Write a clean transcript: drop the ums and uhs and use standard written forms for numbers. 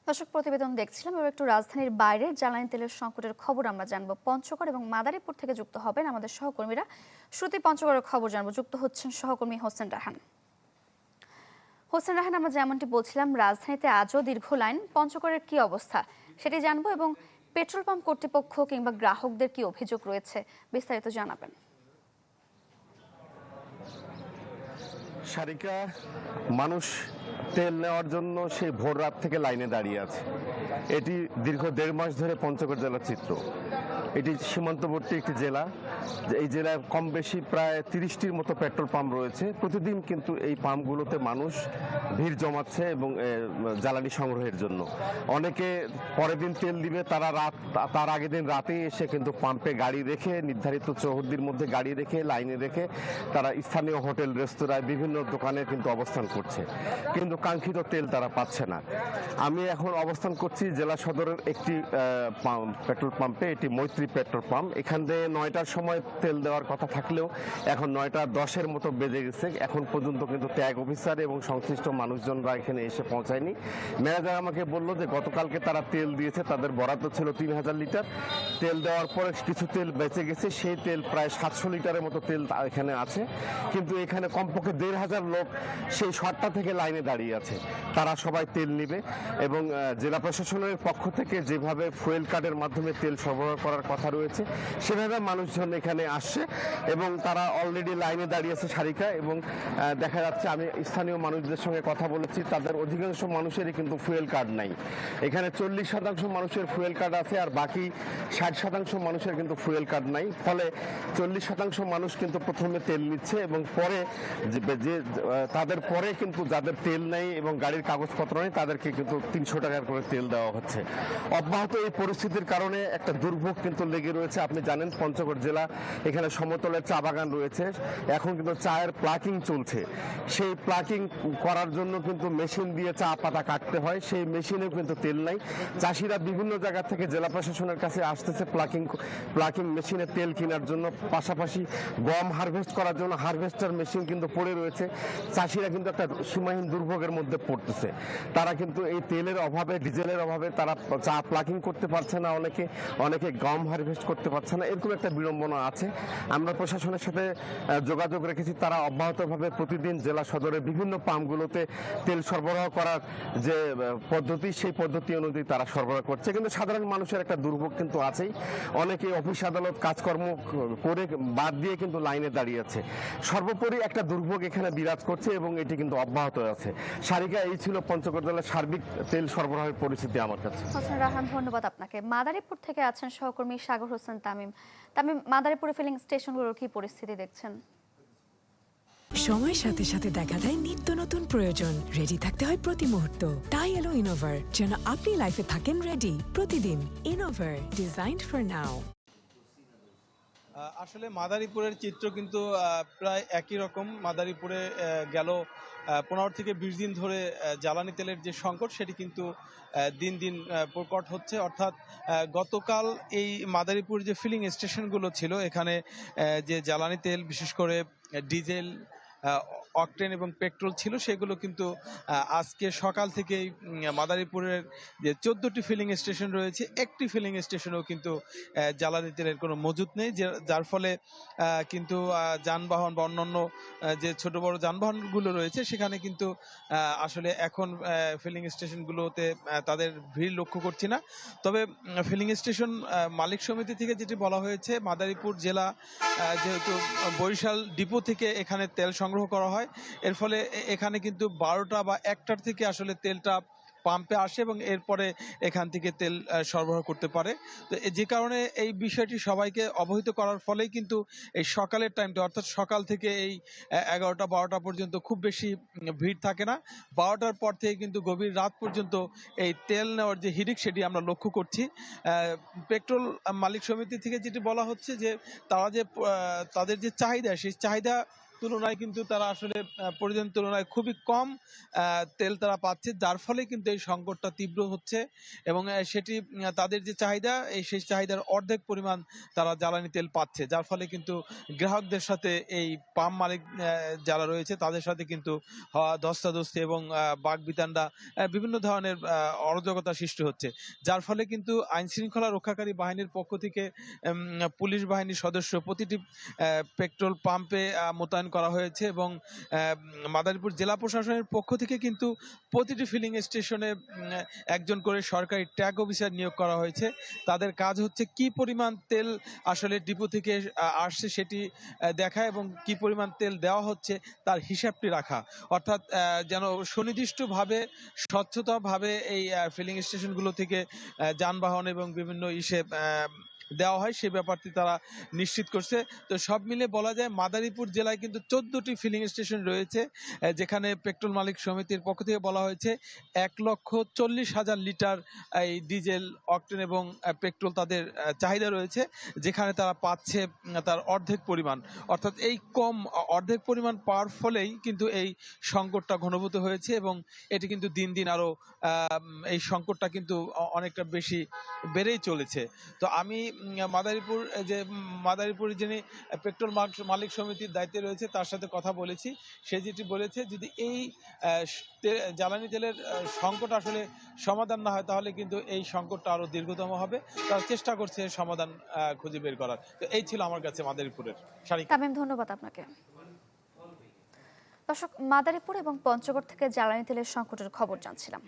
দর্শক প্রতিবেদন দেখছিলাম এবার একটু রাজধানীর বাইরে জ্বালানি তেলের সংকটের খবর আমরা জানবো। পঞ্চগড় এবং মাদারীপুর থেকে যুক্ত হবেন আমাদের সহকর্মীরা। শ্রুতি, পঞ্চগড়ের খবর জানবো, যুক্ত হচ্ছেন সহকর্মী হোসেন রাহান। হোসেন রাহান, আমরা যেমনটি বলছিলাম রাজধানীতে আজও দীর্ঘ লাইন, পঞ্চগড়ের কি অবস্থা সেটি জানবো এবং পেট্রোল পাম্প কর্তৃপক্ষ কিংবা গ্রাহকদের কি অভিযোগ রয়েছে বিস্তারিত জানাবেন। সারিকা, মানুষ তেল নেওয়ার জন্য সেই ভোর রাত থেকে লাইনে দাঁড়িয়ে আছে। এটি দীর্ঘ 1.5 মাস ধরে পঞ্চগড় জেলার চিত্র। এটি সীমান্তবর্তী একটি জেলা। এই জেলায় কম বেশি প্রায় 30টির মতো পেট্রোল পাম্প রয়েছে। প্রতিদিন কিন্তু এই পাম্পগুলোতে মানুষ ভিড় জমাচ্ছে এবং জ্বালানি সংগ্রহের জন্য। অনেকে পরের দিন তেল দিবে, তার আগের দিন রাতে এসে কিন্তু পাম্পে গাড়ি রেখে, নির্ধারিত চৌহদ্দির মধ্যে গাড়ি রেখে, লাইনে রেখে তারা স্থানীয় হোটেল, রেস্তোরাঁয়, বিভিন্ন দোকানে কিন্তু অবস্থান করছে, কিন্তু কাঙ্ক্ষিত তেল তারা পাচ্ছে না। আমি এখন অবস্থান করছি জেলা সদরের একটি পেট্রোল পাম্পে। এটি মৈত্রী পেট্রোল পাম্প। এখান থেকে 9টার সময় তেল দেওয়ার কথা থাকলেও এখন 9:10-এর মতো বেজে গেছে। এখন পর্যন্ত কিন্তু ট্যাগ অফিসার এবং সংশ্লিষ্ট মানুষজনরা এখানে এসে পৌঁছায়নি। ম্যানেজার আমাকে বলল যে গতকালকে তারা তেল দিয়েছে, তাদের বরাদ্দ ছিল 3000 লিটার। তেল দেওয়ার পরে কিছু তেল বেঁচে গেছে, সেই তেল প্রায় 700 লিটারের মতো তেল এখানে আছে। কিন্তু এখানে কমপক্ষে 1500 লোক সেই 7টা থেকে লাইনে দাঁড়িয়ে আছে। তারা সবাই তেল নিবে এবং জেলা প্রশাসনের পক্ষ থেকে যেভাবে ফুয়েল কার্ডের মাধ্যমে তেল সরবরাহ করার কথা রয়েছে সেভাবে মানুষজন এখানে আসছে এবং তারা অলরেডি লাইনে দাঁড়িয়েছে সারিকা। এবং দেখা যাচ্ছে, আমি স্থানীয় মানুষদের সঙ্গে কথা বলেছি, তাদের অধিকাংশ মানুষেরই কিন্তু ফুয়েল কার্ড নাই। এখানে 40% মানুষের ফুয়েল কার্ড আছে, আর বাকি 60% মানুষের কিন্তু ফুয়েল কার্ড নাই। ফলে 40% মানুষ কিন্তু প্রথমে তেল নিচ্ছে এবং পরে তাদের পরে কিন্তু যাদের তেল নেই এবং গাড়ির কাগজপত্র নেই তাদেরকে কিন্তু 300 টাকার করে তেল দেওয়া হচ্ছে। অব্যাহত এই পরিস্থিতির কারণে একটা দুর্ভোগ কিন্তু লেগে রয়েছে। আপনি জানেন পঞ্চগড় জেলা, এখানে সমতলের চা বাগান রয়েছে। এখন কিন্তু চায়ের প্লাকিং চলছে। সেই প্লাকিং করার জন্য কিন্তু মেশিন দিয়ে চা পাতা কাটতে হয়, সেই মেশিনেও কিন্তু তেল নাই। চাষিরা বিভিন্ন জায়গা থেকে জেলা প্রশাসনের কাছে আসতেছে প্লাকিং মেশিনে তেল কেনার জন্য। পাশাপাশি গম হারভেস্ট করার জন্য হারভেস্টার মেশিন কিন্তু পড়ে রয়েছে। চাষিরা কিন্তু একটা সীমাহীন দুর্ভোগের মধ্যে পড়তেছে। তারা কিন্তু এই তেলের অভাবে, ডিজেলের অভাবে তারা চা প্লাকিং করতে পারছে না, অনেকে গম হারভেস্ট করতে পারছে না। এরকম একটা বিড়ম্বনা আছে। আমরা প্রশাসনের সাথে যোগাযোগ রেখেছি, তারা অব্যাহতভাবে প্রতিদিন জেলা সদরের বিভিন্ন পাম্পগুলোতে তেল সরবরাহ করার যে পদ্ধতি, সেই পদ্ধতি অনুযায়ী তারা সরবরাহ করছে। কিন্তু সাধারণ মানুষের একটা দুর্ভোগ কিন্তু আছেই। অনেকে অফিস আদালত কাজকর্ম করে বাদ দিয়ে কিন্তু লাইনে দাঁড়িয়েছে। সর্বোপরি একটা দুর্ভোগ এখানে বিরাজ করছে এবং এটি কিন্তু অব্যাহত আছে। সারিকা, এই ছিল পঞ্চগড় জেলার সার্বিক তেল সরবরাহের পরিস্থিতি আমার কাছে। হোসেন রাহান, ধন্যবাদ আপনাকে। মাদারীপুর থেকে আছেন সহকর্মী সাগর হোসেন তামিম। মাদারীপুরে ফিলিং স্টেশনগুলোর কি পরিস্থিতি দেখছেন? সময়ের সাথে সাথে দেখা যায় নিত্য নতুন প্রয়োজন। রেডি থাকতে হয় প্রতি মুহূর্ত। তাই এলো ইনোভার, যেন আপনি লাইফে থাকেন রেডি প্রতিদিন। Innova, designed for now. আসলে মাদারীপুরের চিত্র কিন্তু প্রায় একই রকম। মাদারীপুরে গেল 15 থেকে 20 দিন ধরে জ্বালানি তেলের যে সংকট সেটি কিন্তু দিন দিন প্রকট হচ্ছে। অর্থাৎ গতকাল এই মাদারীপুর যে ফিলিং স্টেশনগুলো ছিল, এখানে যে জ্বালানি তেল, বিশেষ করে ডিজেল, অকটেন এবং পেট্রোল ছিল, সেগুলো কিন্তু আজকে সকাল থেকেই মাদারীপুরের যে 14টি ফিলিং স্টেশন রয়েছে, একটি ফিলিং স্টেশনেও কিন্তু জ্বালানি তেলের কোনো মজুত নেই, যার ফলে কিন্তু যানবাহন বা অন্যান্য যে ছোট বড় যানবাহনগুলো রয়েছে সেখানে কিন্তু আসলে এখন ফিলিং স্টেশনগুলোতে তাদের ভিড় লক্ষ্য করছি না। তবে ফিলিং স্টেশন মালিক সমিতি থেকে যেটি বলা হয়েছে, মাদারীপুর জেলা যেহেতু বরিশাল ডিপো থেকে এখানে তেল সংগ্রহ করা হয়, এর ফলে এখানে কিন্তু 12টা বা 1টার থেকে আসলে তেলটা পাম্পে আসে এবং এরপরে এখান থেকে তেল সরবরাহ করতে পারে। তো যে কারণে এই বিষয়টি সবাইকে অবহিত করার ফলেই কিন্তু এই সকালের টাইমটা, অর্থাৎ সকাল থেকে এই 11টা 12টা পর্যন্ত খুব বেশি ভিড় থাকে না। 12টার পর থেকে কিন্তু গভীর রাত পর্যন্ত এই তেল নেওয়ার যে হিড়িক সেটি আমরা লক্ষ্য করছি। পেট্রোল মালিক সমিতি থেকে যেটি বলা হচ্ছে যে তারা যে তাদের যে চাহিদা, সেই চাহিদা তুলনায় কিন্তু তারা আসলে প্রয়োজনের তুলনায় খুবই কম তেল তারা পাচ্ছে, যার ফলে কিন্তু এই সংকটটা তীব্র হচ্ছে এবং সেটি তাদের যে চাহিদা সেই চাহিদার অর্ধেক পরিমাণ তারা জ্বালানি তেল পাচ্ছে, যার ফলে কিন্তু গ্রাহকদের সাথে এই পাম্প মালিক যারা রয়েছে তাদের সাথে কিন্তু ধস্তাধস্তি এবং বাকবিতণ্ডা বিভিন্ন ধরনের অরাজকতা সৃষ্টি হচ্ছে, যার ফলে কিন্তু আইন শৃঙ্খলা রক্ষাকারী বাহিনীর পক্ষ থেকে পুলিশ বাহিনীর সদস্য প্রতিটি পেট্রোল পাম্পে মোতায়েন করা হয়েছে এবং মাদারীপুর জেলা প্রশাসনের পক্ষ থেকে কিন্তু প্রতিটি ফিলিং স্টেশনে একজন করে সরকারি ট্যাগ অফিসার নিয়োগ করা হয়েছে। তাদের কাজ হচ্ছে কি পরিমাণ তেল আসলে ডিপো থেকে আসছে সেটি দেখা এবং কি পরিমাণ তেল দেওয়া হচ্ছে তার হিসাবটি রাখা, অর্থাৎ যেন সুনির্দিষ্টভাবে স্বচ্ছতাভাবে এই ফিলিং স্টেশনগুলো থেকে যানবাহন এবং বিভিন্ন দেওয়া হয় সেই ব্যাপারটি তারা নিশ্চিত করছে। তো সব মিলে বলা যায় মাদারীপুর জেলায় কিন্তু 14টি ফিলিং স্টেশন রয়েছে, যেখানে পেট্রোল মালিক সমিতির পক্ষ থেকে বলা হয়েছে 1,40,000 লিটার এই ডিজেল, অকটেন এবং পেট্রোল তাদের চাহিদা রয়েছে, যেখানে তারা পাচ্ছে তার অর্ধেক পরিমাণ, অর্থাৎ এই কম অর্ধেক পরিমাণ পাওয়ার ফলেই কিন্তু এই সংকটটা ঘনীভূত হয়েছে এবং এটি কিন্তু দিন দিন আরো এই সংকটটা কিন্তু অনেকটা বেশি বেড়েই চলেছে। তো আমি মাদারীপুর যিনি পেট্রোল মালিক সমিতির দায়িত্বে রয়েছে তার সাথে কথা বলেছি, সে যেটি বলেছে যদি এই জ্বালানি তেলের সংকট আসলে সমাধান না হয় তাহলে কিন্তু এই সংকটটা আরো দীর্ঘতম হবে, তারা চেষ্টা করছে সমাধান খুঁজে বের করার। তো এই ছিল আমার কাছে মাদারীপুরের সারিকা। তামিম, ধন্যবাদ আপনাকে। দর্শক, মাদারীপুর এবং পঞ্চগড় থেকে জ্বালানি তেলের সংকটের খবর জানছিলাম।